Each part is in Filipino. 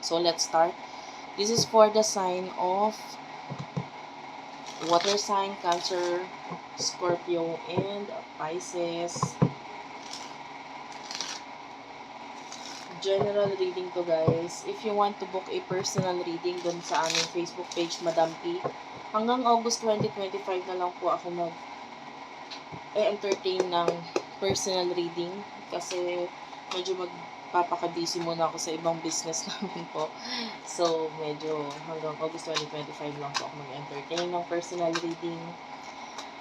So, let's start. This is for the sign of water sign, Cancer, Scorpio, and Pisces. General reading to, guys. If you want to book a personal reading dun sa aming Facebook page, Madam P, hanggang August 2025 na lang po ako entertain ng personal reading kasi medyo magpapaka-busy muna ako sa ibang business namin po. So, medyo hanggang August 2025 lang po ako mag-entertain ng personal reading.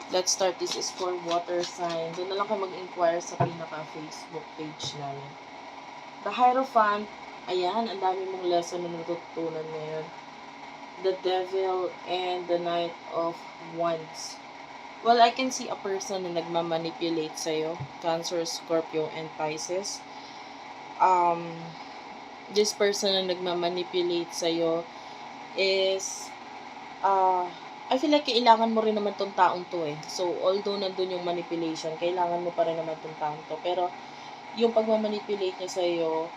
Let's start. This is for water sign. Doon na lang kayo mag-inquire sa pinaka-Facebook page namin. The Hierophant, ayan, ang dami mong lesson na natutunan ngayon. The Devil and the Knight of Wands. Well, I can see a person na nagmamanipulate sa'yo. Cancer, Scorpio, and Pisces. This person na nagmamanipulate sa'yo is, I feel like kailangan mo rin naman tong taong to eh. So, although nandun yung manipulation, kailangan mo pa rin naman tong taong to. Pero, yung pagmamanipulate niya sa'yo,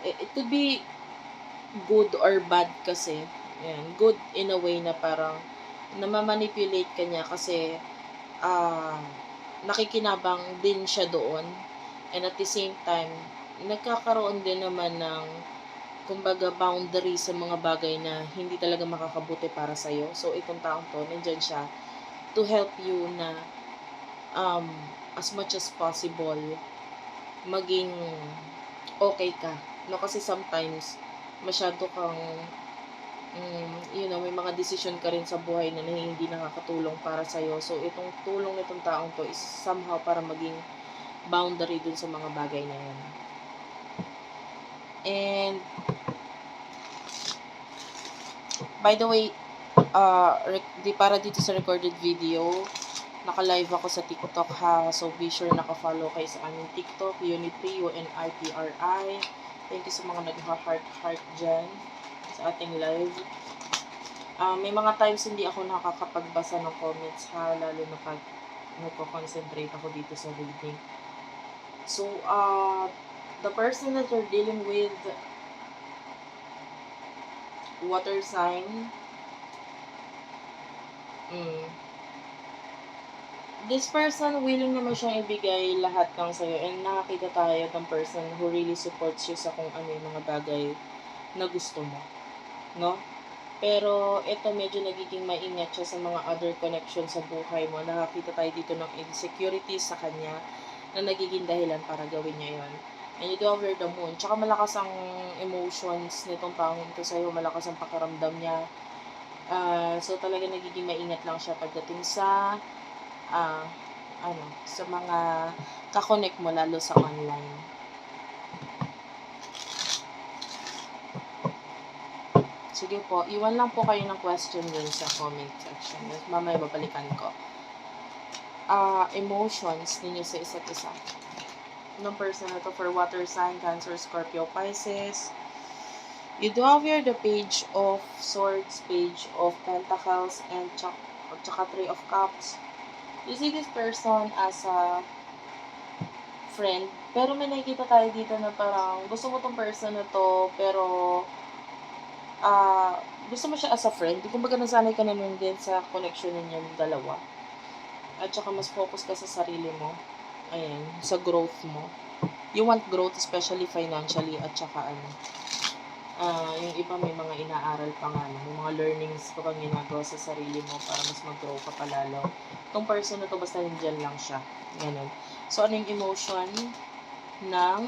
it could be good or bad kasi. Yan, good in a way na parang namamanipulate ka niya kasi nakikinabang din siya doon. And at the same time, nagkakaroon din naman ng kumbaga boundary sa mga bagay na hindi talaga makakabuti para sa'yo. So, itong taong to, nandyan siya to help you na as much as possible maging okay ka. No, kasi sometimes masyado kang may mga decision ka rin sa buhay na hindi nakakatulong para sa'yo. So, itong tulong nitong taong to is somehow para maging boundary dun sa mga bagay na yan. And, by the way, para dito sa recorded video, naka-live ako sa TikTok ha. So, be sure naka-follow kayo sa aming TikTok, Unitri, UNITRI. Thank you sa mga nag-heart dyan sa ating live. May mga times hindi ako nakakapagbasa ng comments ha, lalo na pag nagko-concentrate ako dito sa reading. So, the person that you're dealing with, water sign, this person, willing naman siyang ibigay lahat ng sa'yo. And nakakita tayo ng person who really supports you sa kung ano yung mga bagay na gusto mo. No? Pero, ito medyo nagiging maingat siya sa mga other connections sa buhay mo. Nakakita tayo dito ng insecurities sa kanya na nagiging dahilan para gawin niya yon. And you do have the moon. Tsaka malakas ang emotions nitong taong ito sa'yo. Malakas ang pakiramdam niya. So, talaga nagiging maingat lang siya pagdating sa sa mga kakonect mo lalo sa online. Sige po, iwan lang po kayo ng question dun sa comment section. Mamaya babalikan ko. Emotions ninyo sa isa't isa. Ng person na to for water sign, Cancer, Scorpio, Pisces. You do have here the Page of Swords, Page of Pentacles, and tsaka Three of Cups. You see this person as a friend, pero may nakikita tayo dito na parang gusto mo tong person na to, pero gusto mo siya as a friend. Kumbaga nasanay ka naman din sa connection ninyong dalawa. At saka mas focus ka sa sarili mo. Ayan, sa growth mo. You want growth, especially financially, at saka yung iba may mga inaaral pa nga, may mga learnings pa pang ginagawa sa sarili mo para mas mag-grow ka palalo. Itong person na to, basta nandyan lang siya. Ganun. So, ano yung emotion ng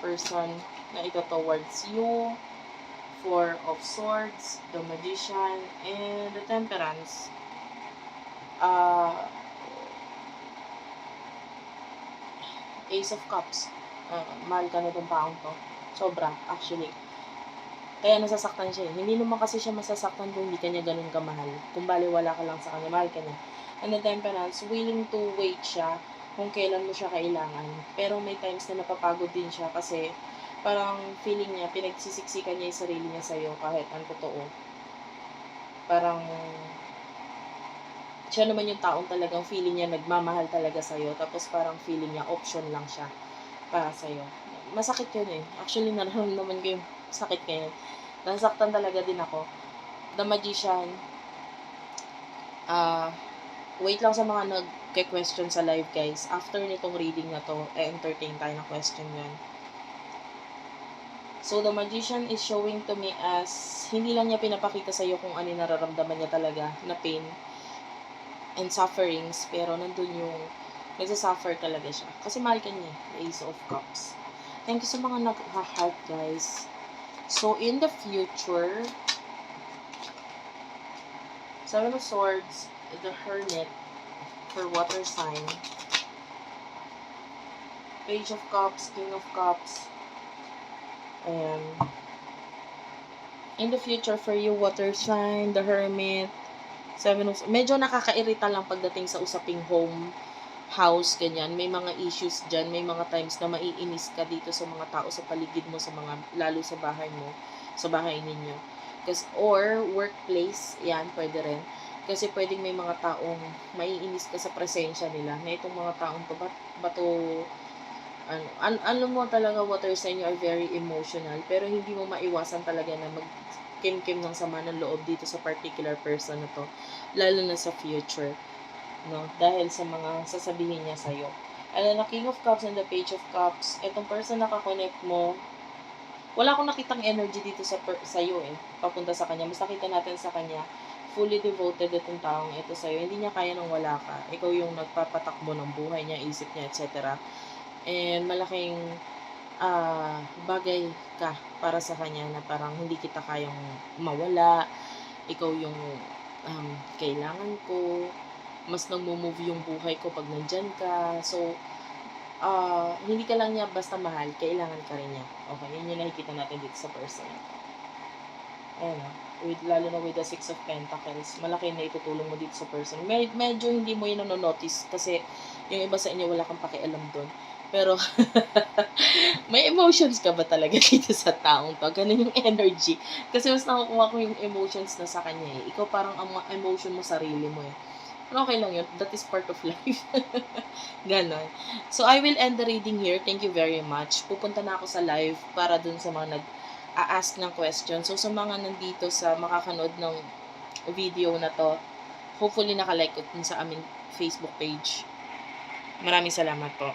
person na ito towards you? Four of Swords, the Magician, and the Temperance. Ace of Cups. Mahal ka na itong taong to. Sobra, actually. Kaya nasasaktan siya. Hindi naman kasi siya masasaktan kung hindi ka niya ganun kamahal. Kung baliwala ka lang sa kanya, mahal ka niya. And the Temperance, willing to wait siya kung kailan mo siya kailangan. Pero may times na napapagod din siya kasi parang feeling niya, pinagsisiksikan niya yung sarili niya sa'yo kahit ang totoo. Parang siya naman yung taong talagang feeling niya nagmamahal talaga sa'yo. Tapos parang feeling niya option lang siya para sa'yo. Masakit yun eh. Actually, nararamdaman ko yung sakit ngayon. Nasaktan talaga din ako. The Magician, wait lang sa mga nagke-question sa live, guys. After nitong reading na to, entertain tayo ng question yan. So, the Magician is showing to me as, hindi lang niya pinapakita sa'yo kung ano yung nararamdaman niya talaga na pain and sufferings, pero nandun yung nagsasuffer talaga siya. Kasi mahal ka niya, the Ace of Cups. Thank you sa mga nag-heart, guys. So, in the future, Seven of Swords, the Hermit, for water sign, Page of Cups, King of Cups, and in the future for you, water sign, the Hermit, Seven of, medyo nakakairita lang pagdating sa usaping home, house, ganyan. May mga issues dyan, may mga times na maiinis ka dito sa mga tao sa paligid mo, sa mga, lalo sa bahay mo, sa bahay ninyo. Kasi, or workplace, yan, pwede rin. Kasi pwedeng may mga taong maiinis ka sa presensya nila, na itong mga taong to, bato, ano mo talaga, water sign, you are very emotional, pero hindi mo maiwasan talaga na kim-kim ng sama ng loob dito sa particular person na to, lalo na sa future, no? Dahil sa mga sasabihin niya sa'yo. And the King of Cups and the Page of Cups, itong person na kakonect mo, wala akong nakitang energy dito sa'yo papunta sa kanya. Mas nakita natin sa kanya, fully devoted itong taong ito sa'yo. Hindi niya kaya nang wala ka. Ikaw yung nagpapatakbo ng buhay niya, isip niya, etc. And malaking bagay ka para sa kanya na parang hindi kita kayang mawala. Ikaw yung kailangan ko. Mas nagmo-move yung buhay ko pag nandyan ka. So, hindi ka lang niya basta mahal, kailangan ka rin niya. Okay, yun yung nakikita natin dito sa person. Ayan, lalo na with the Six of Pentacles, malaki na itutulong mo dito sa person. Medyo hindi mo yun nanonotice kasi yung iba sa inyo wala kang pakialam doon. Pero, may emotions ka ba talaga dito sa taong to? Ganun yung energy. Kasi mas nakukuha ko yung emotions na sa kanya Ikaw parang ang emotion mo sarili mo Pero okay lang yun. That is part of life. Ganon. So, I will end the reading here. Thank you very much. Pupunta na ako sa live para dun sa mga nag-a-ask ng question. So, sa mga nandito sa makakanood ng video na to, hopefully nakalike ko dun sa aming Facebook page. Maraming salamat po.